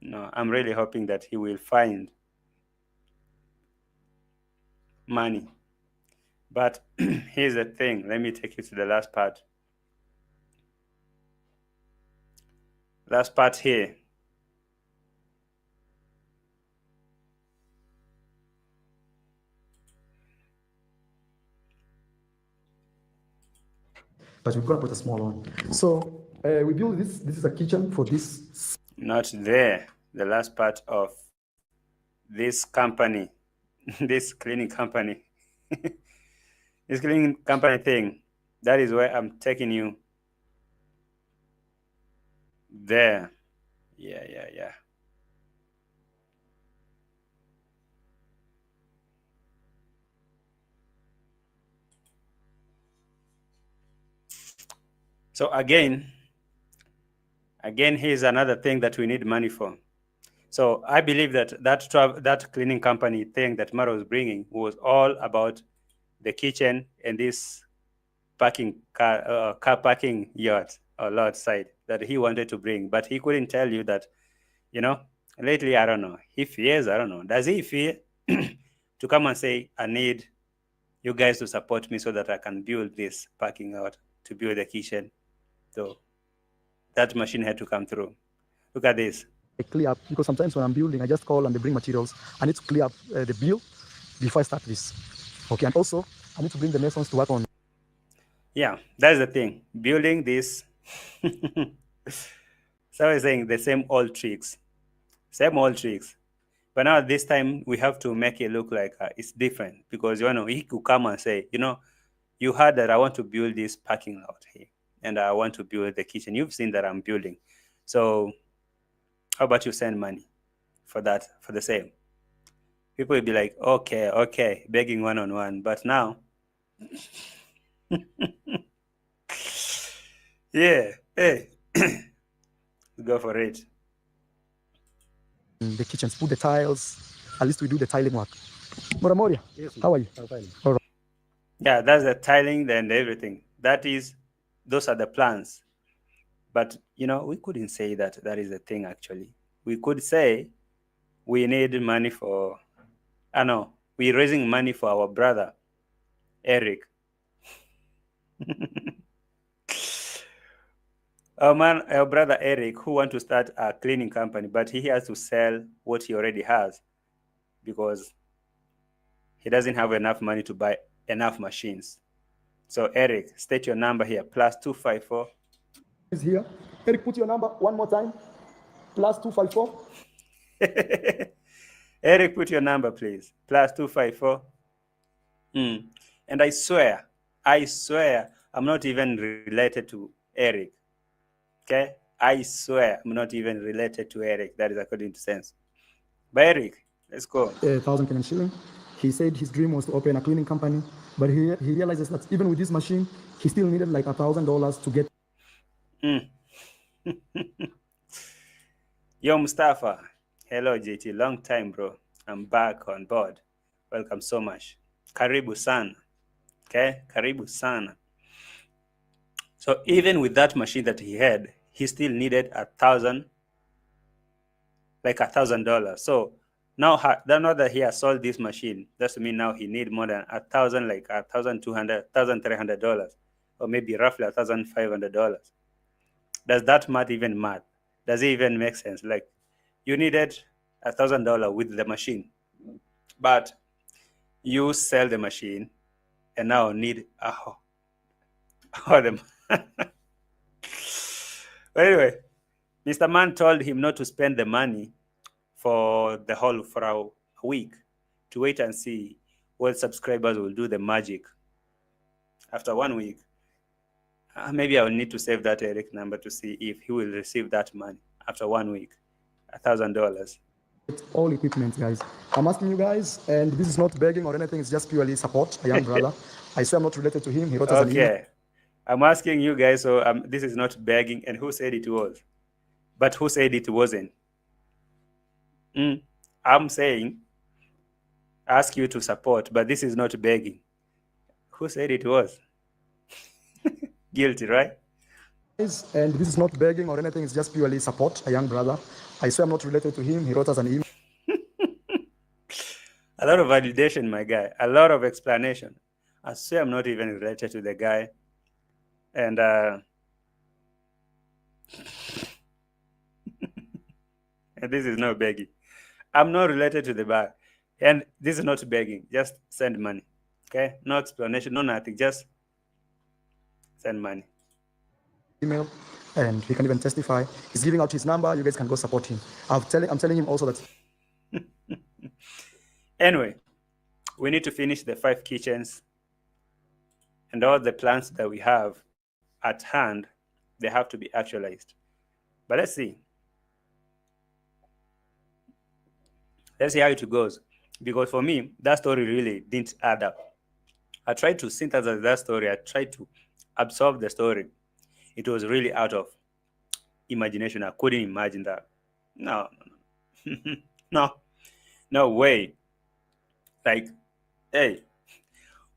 No, I'm really hoping that he will find money. But here's the thing. Let me take you to the last part. Last part here. But we're gonna put a small one. So we build this. This is a kitchen for this. Not there. The last part of this company, this cleaning company, this cleaning company thing. That is where I'm taking you. There. Yeah. So again, here's another thing that we need money for. So I believe that cleaning company thing that MARWA was bringing was all about the kitchen and this car parking yard or lot side that he wanted to bring, but he couldn't tell you that, lately, I don't know. He fears, I don't know. Does he fear to come and say, I need you guys to support me so that I can build this parking lot to build the kitchen? So that machine had to come through. Look at this. I clear up, because sometimes when I'm building, I just call and they bring materials. I need to clear up the bill before I start this. Okay, and also I need to bring the masons to work on. Yeah, that's the thing. Building this. So I was saying the same old tricks. But now this time we have to make it look like it's different, because he could come and say, you heard that I want to build this parking lot here, and I want to build the kitchen. You've seen that I'm building. So how about you send money for that, for the same? People will be like, okay, begging one-on-one. But now, yeah, hey, go for it. The kitchens, put the tiles. At least we do the tiling work. Moramoria, yes, how are you? I'm fine. All right. Yeah, that's the tiling and everything. Those are the plans. But, we couldn't say that is the thing, actually. We could say we need money for, we're raising money for our brother, Eric. Our brother Eric, who wants to start a cleaning company, but he has to sell what he already has, because he doesn't have enough money to buy enough machines. So Eric, state your number here, +254. Is here. Eric, put your number one more time. +254. Eric, put your number, please. +254. And I swear, I'm not even related to Eric. Okay? I swear I'm not even related to Eric. That is according to sense. But Eric, let's go. 1,000 Kenyan shilling. He said his dream was to open a cleaning company, but he realizes that even with this machine, he still needed like $1,000 to get. Yo, Mustafa. Hello, JT. Long time, bro. I'm back on board. Welcome so much. Karibu sana. Okay? Karibu sana. So even with that machine that he had, he still needed $1,000. So now that he has sold this machine, that's mean now he need more than $1,000, like $1,200, $1,300, or maybe roughly $1,500. Does that math even math? Does it even make sense? Like, you needed $1,000 with the machine, but you sell the machine and now need the But anyway, Mr. Man told him not to spend the money for a week, to wait and see what subscribers will do the magic. After 1 week, maybe I will need to save that Eric number to see if he will receive that money after 1 week, $1,000. All equipment, guys. I'm asking you guys, and this is not begging or anything, it's just purely support a young brother. I swear I'm not related to him. He wrote us an email. Okay. I'm asking you guys, so this is not begging, and who said it was? But who said it wasn't? I'm saying, ask you to support, but this is not begging. Who said it was? Guilty, right? And this is not begging or anything, it's just purely support a young brother. I swear I'm not related to him. He wrote us an email. A lot of validation, my guy. A lot of explanation. I swear I'm not even related to the guy. And and this is not begging. I'm not related to the guy. And this is not begging. Just send money. Okay? No explanation, no nothing. Just send money. Email, and he can even testify. He's giving out his number. You guys can go support him. I'm telling him also that. Anyway, we need to finish the 5 kitchens, and all the plans that we have at hand, they have to be actualized. But let's see. Let's see how it goes. Because for me, that story really didn't add up. I tried to synthesize that story. I tried to absorb the story. It was really out of imagination. I couldn't imagine that. No. No way. Like, hey,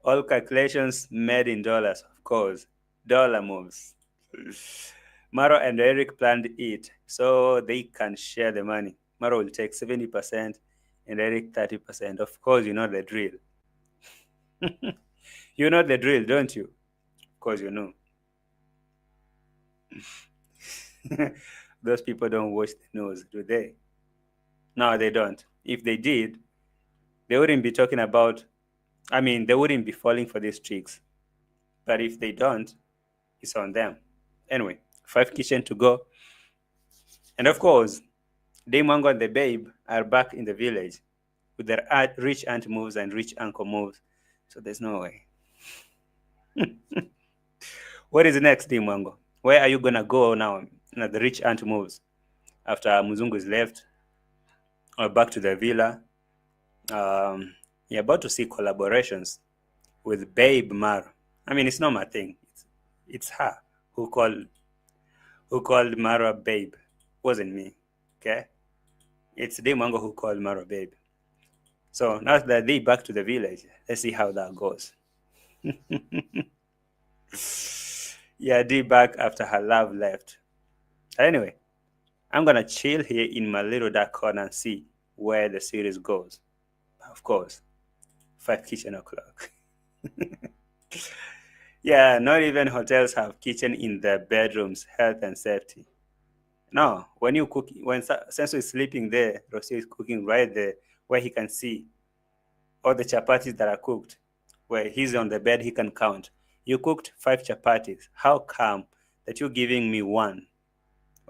all calculations made in dollars, of course. Dollar moves. Maro and Eric planned it so they can share the money. Maro will take 70% and Eric 30%. Of course, you know the drill. You know the drill, don't you? Of course, you know. Those people don't watch the news, do they? No, they don't. If they did, they wouldn't be talking about, they wouldn't be falling for these tricks. But if they don't, it's on them. Anyway, 5 kitchen to go. And of course, DMWANGO and the babe are back in the village with their rich aunt moves and rich uncle moves. So there's no way. What is next, DMWANGO? Where are you gonna go now? The rich aunt moves after Muzungu is left, or back to the villa. You're about to see collaborations with Babe Mar. I mean, it's not my thing. It's her who called Marwa Babe. Wasn't me. Okay? It's DMWANGO who called Marwa Babe. So now that they back to the village, let's see how that goes. Yeah, D back after her love left. Anyway, I'm gonna chill here in my little dark corner and see where the series goes. Of course, 5 kitchen o'clock. Yeah, not even hotels have kitchen in their bedrooms, health and safety. No, when you cook, when Senso is sleeping there, Rosie is cooking right there where he can see all the chapatis that are cooked. Where he's on the bed, he can count. You cooked 5 chapatis. How come that you're giving me 1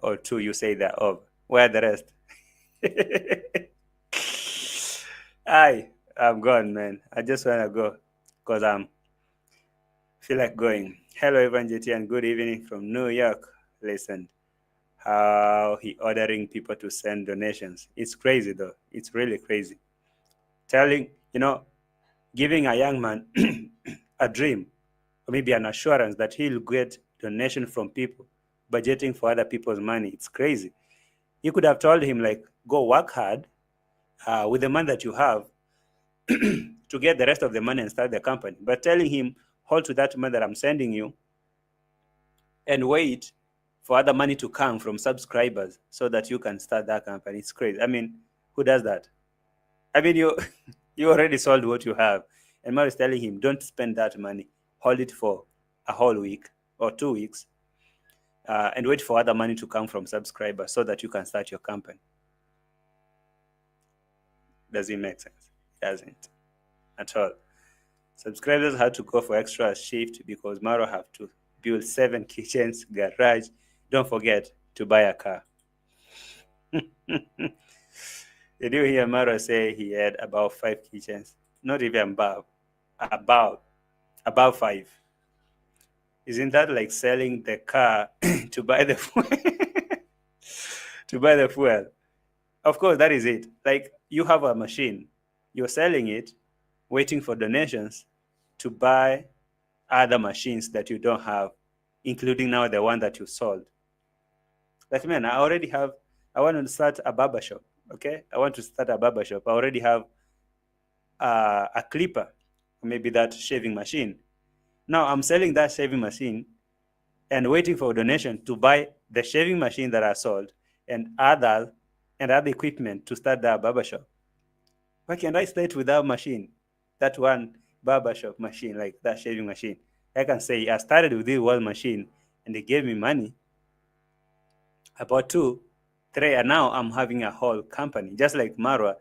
or 2? You say that of where the rest? I'm gone, man. I just wanna go because feel like going. Hello, Evangeline, and good evening from New York. Listen, how he ordering people to send donations. It's crazy though. It's really crazy. Telling, giving a young man a dream or maybe an assurance that he'll get donation from people, budgeting for other people's money. It's crazy. You could have told him, like, go work hard with the money that you have to get the rest of the money and start the company. But telling him, hold to that money that I'm sending you and wait for other money to come from subscribers so that you can start that company. It's crazy. I mean, who does that? I mean, you already sold what you have. And Mary is telling him, don't spend that money. Hold it for a whole week or 2 weeks and wait for other money to come from subscribers so that you can start your company. Does it make sense? It doesn't at all. Subscribers had to go for extra shift because Maro have to build 7 kitchens, garage. Don't forget to buy a car. Did you hear Maro say he had about 5 kitchens? Not even about 5. Isn't that like selling the car to buy the fuel? Of course, that is it. Like, you have a machine, you're selling it, waiting for donations to buy other machines that you don't have, including now the one that you sold. Like, man, I want to start a barber shop, okay? I want to start a barber shop. I already have a clipper, or maybe that shaving machine. Now I'm selling that shaving machine and waiting for a donation to buy the shaving machine that I sold and other equipment to start that barbershop. Why can't I start with that machine? That one barbershop machine, like that shaving machine. I can say I started with this one machine and they gave me money. I bought 2, 3, and now I'm having a whole company. Just like Marwa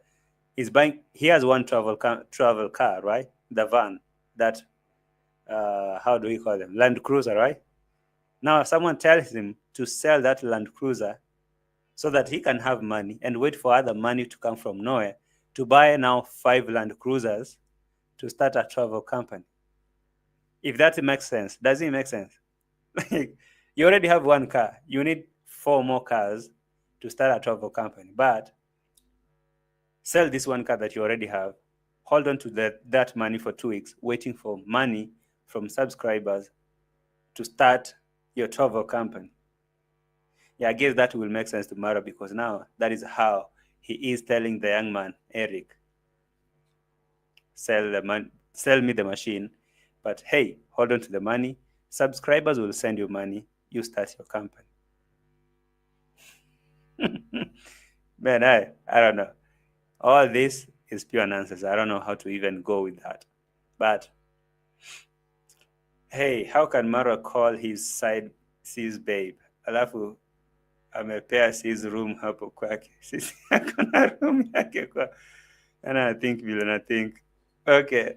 is buying, he has one travel car, right? The van, that how do we call them? Land Cruiser, right? Now someone tells him to sell that Land Cruiser so that he can have money and wait for other money to come from nowhere to buy now 5 Land Cruisers to start a travel company. If that makes sense, does it make sense? You already have 1 car. You need 4 more cars to start a travel company. But sell this 1 car that you already have. Hold on to that money for 2 weeks, waiting for money from subscribers to start your travel company. Yeah, I guess that will make sense to Mara because now that is how he is telling the young man, Eric, sell me the machine, but hey, hold on to the money. Subscribers will send you money. You start your company. Man, I don't know. All this is pure nonsense. I don't know how to even go with that. But hey, how can Mara call his side sis babe? Alafu amepea sis room hapo kwake. Sis akona room yake kwa. And I think vile na think. Okay.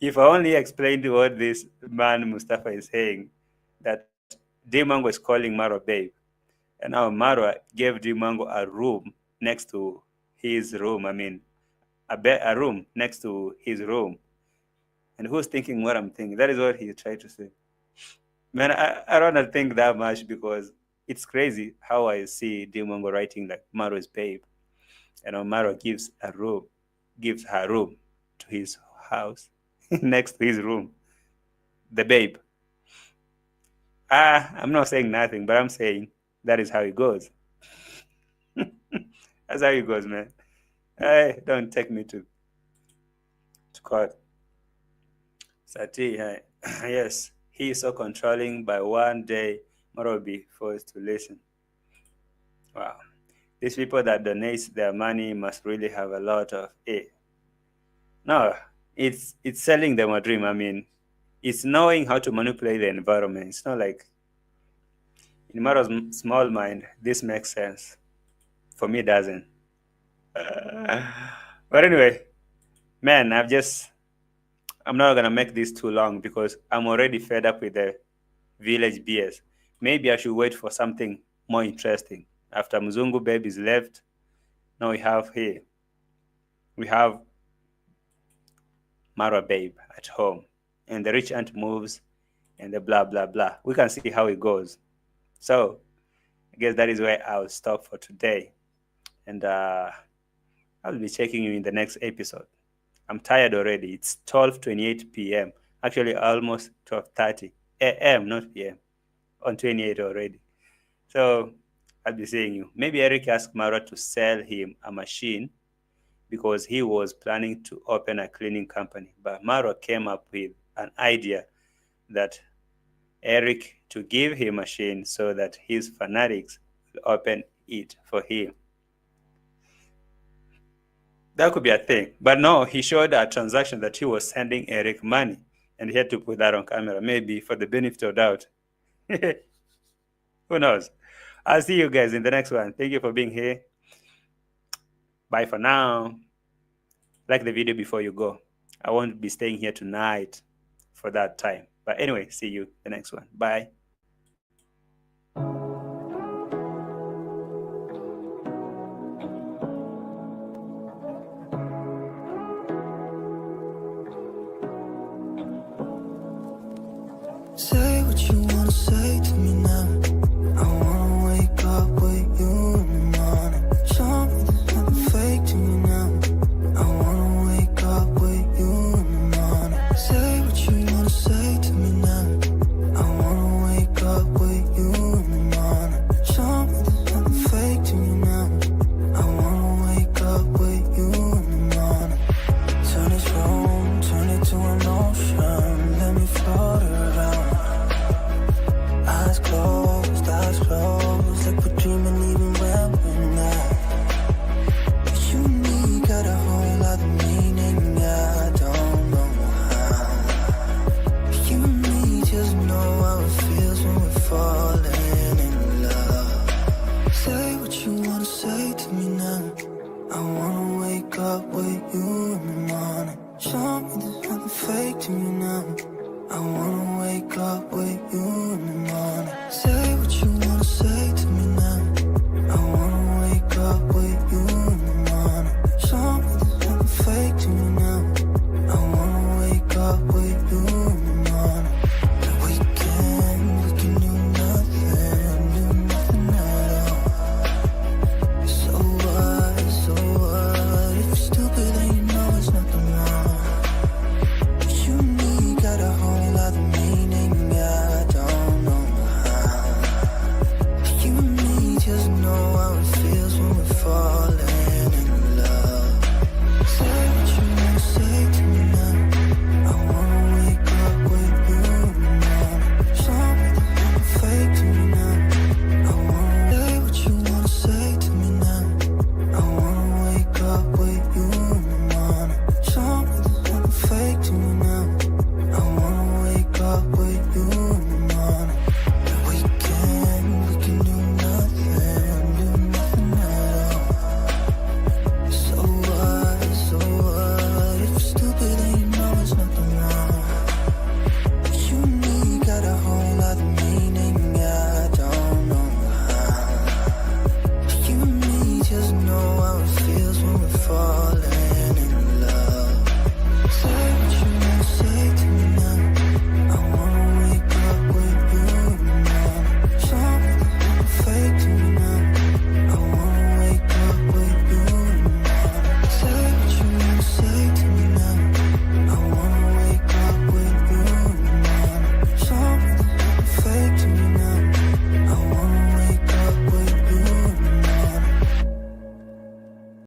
If I only explained what this man Mustafa is saying, that DMWANGO is calling Mara babe, And now Marwa gave DMWANGO a room next to his room. I mean, a room next to his room. And who's thinking what I'm thinking? That is what he tried to say. Man, I don't think that much because it's crazy how I see DMWANGO writing like Marwa's babe. And Marwa gives her room to his house next to his room. The babe. I'm not saying nothing, but I'm saying that is how it goes. That's how it goes, man. Hey, don't take me to court. Sati, yes, he is so controlling. By one day, Mara will be forced to listen. Wow, these people that donate their money must really have a lot of it. No, it's selling them a dream. I mean, it's knowing how to manipulate the environment. It's not like in Mara's small mind, this makes sense. For me, it doesn't. But anyway, man, I'm not gonna make this too long because I'm already fed up with the village BS. Maybe I should wait for something more interesting. After Mzungu Babe is left, now we have Marwa Babe at home, and the rich aunt moves, and the blah blah blah. We can see how it goes. So I guess that is where I'll stop for today, and I'll be checking you in the next episode. I'm tired already. It's 12:28 p.m. Actually, almost 12:30 a.m., not p.m. On 28 already. So I'll be seeing you. Maybe Eric asked Marwa to sell him a machine because he was planning to open a cleaning company. But Marwa came up with an idea that Eric to give him a machine so that his fanatics will open it for him. That could be a thing. But no, he showed a transaction that he was sending Eric money, and he had to put that on camera, maybe for the benefit of doubt. Who knows? I'll see you guys in the next one. Thank you for being here. Bye for now. Like the video before you go. I won't be staying here tonight for that time. But anyway, see you the next one. Bye.